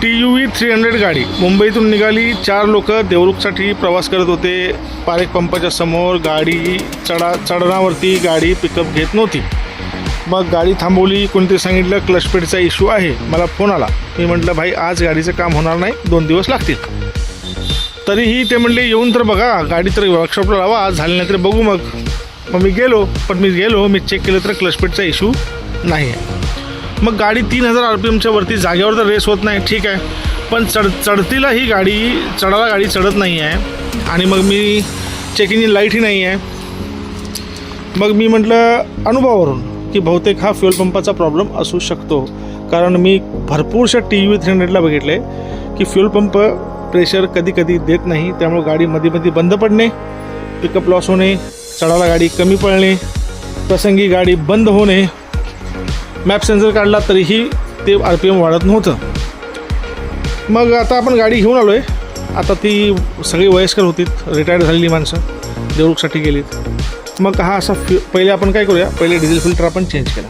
TUV 300 गाडी मुंबईतून निघाली. 4 लोक देवरुखसाठी प्रवास करत होते. पारेख पंपाच्या समोर गाडी चढणावरती गाडी पिकअप घेत नव्हती. मग गाडी थांबवली. कोणीतरी सांगितलं क्लचपेडचा इश्यू आहे. मला फोन आला. मी म्हटलं भाई आज गाडीचं काम होणार नाही, 2 दिवस लागतील. तरीही ते म्हणले येऊन तर बघा, गाडी तर वर्कशॉपला लावा, आज झाली नाही तर बघू. मग मी गेलो. मी चेक केलं तर क्लचपेडचा इश्यू नाही आहे. मग गाडी 3000 RPMच्या वरती जागेवर तर रेस होत नाही, ठीक आहे. पण चढतीला ही चढायला गाडी चढत नाही आहे. आणि मग मी चेक इंजिन लाईटही नाही आहे. मग मी म्हटलं अनुभवावरून की बहुतेक हा फ्युएल पंपाचा प्रॉब्लेम असू शकतो. कारण मी भरपूरशा TUV 300ला बघितले की फ्युएल पंप प्रेशर कधी कधी देत नाही. त्यामुळे गाडी मध्ये बंद पडणे, पिकअप लॉस होणे, चढायला गाडी कमी पळणे, प्रसंगी गाडी बंद होणे. मॅप सेन्सर काढला तरीही ते RPM वाढत नव्हतं. मग आता आपण गाडी घेऊन आलो आहे. आता ती सगळी वयस्कर होती, रिटायर्ड झालेली माणसं देवरुखसाठी गेलीत. मग हा असा पहिले आपण काय करूया, पहिले डिझेल फिल्टर आपण चेंज केला.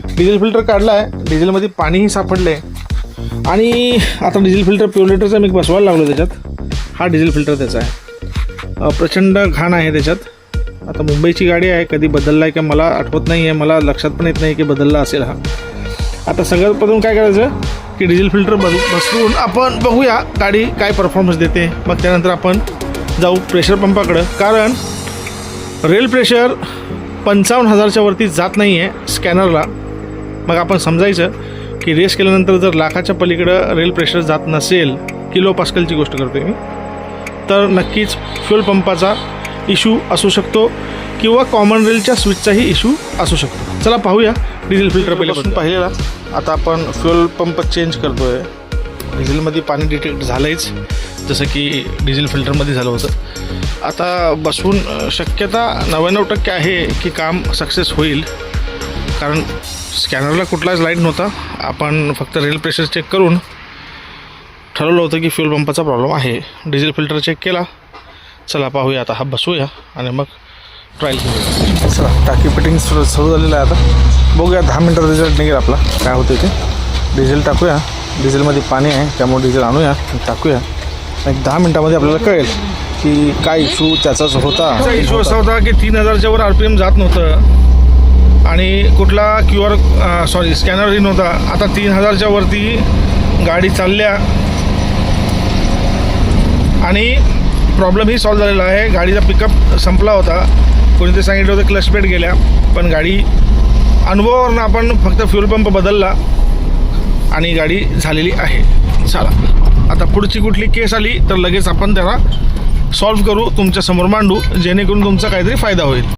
डिझेल फिल्टर काढला आहे, डिझेलमध्ये पाणीही सापडलं आहे. आणि आता डिझेल फिल्टर प्युरिलेटरचा मी बसवायला लागलो त्याच्यात. हा डिझेल फिल्टर त्याचा आहे. प्रचंड घाण आहे त्याच्यात. आता मुंबईची गाडी आहे, कधी बदलला आहे का मला आठवत नाही आहे, मला लक्षात पण येत नाही की बदलला असेल हा. आता सगळ्यात प्रथम काय करायचं की डिझेल फिल्टर बसवून आपण बघूया गाडी काय परफॉर्मन्स देते. मग त्यानंतर आपण जाऊ प्रेशर पंपाकडं. कारण रेल प्रेशर 55,000च्या वरती जात नाही आहे स्कॅनरला. मग आपण समजायचं की रेस केल्यानंतर जर लाखाच्या पलीकडं रेल प्रेशर जात नसेल, किलो पास्कलची गोष्ट करतो मी, तर नक्कीच फ्युएल पंपाचा इश्यू असू शकतो किंवा कॉमन रेलच्या स्विचचाही इश्यू असू शकतो. चला पाहूया डिझेल फिल्टर पहिल्यापासून पाहिलेला. आता आपण फ्युएल पंप चेंज करतो आहे. डिझेलमध्ये पाणी डिटेक्ट झालंच, जसं की डिझेल फिल्टरमध्ये झालं होतं. आता बसून शक्यता 99% आहे की काम सक्सेस होईल. कारण स्कॅनरला कुठलाच लाईट नव्हता. आपण फक्त रेल प्रेशर चेक करून ठरवलं होतं की फ्युएल पंपाचा प्रॉब्लेम आहे. डिझेल फिल्टर चेक केला. चला पाहूया. आता हा बसूया आणि मग ट्रायल करूया. चला टाकी फिटिंग सुरू झालेलं आहे. आता बघूया 10 मिनटात रिझल्ट निघेल आपला काय होते ते. डिझेल टाकूया. डिझेलमध्ये पाणी आहे त्यामुळे डिझेल आणूया टाकूया. एक 10 मिनटामध्ये आपल्याला कळेल की काय इश्यू त्याचाच होता. इश्यू असा होता की 3000च्या वर RPM जात नव्हतं आणि कुठला स्कॅनरही नव्हता. आता 3000च्या वरती गाडी चालल्या आणि प्रॉब्लेमही सॉल्व झालेला आहे. गाडीचा पिकअप संपला होता. कोणीतरी सांगितलं होतं क्लचपेड गेल्या, पण गाडी अनुभवावरून आपण फक्त फ्युएल पंप बदलला आणि गाडी झालेली आहे. चला आता पुढची कुठली केस आली तर लगेच आपण त्याला सॉल्व्ह करू, तुमच्यासमोर मांडू, जेणेकरून तुमचा काहीतरी फायदा होईल.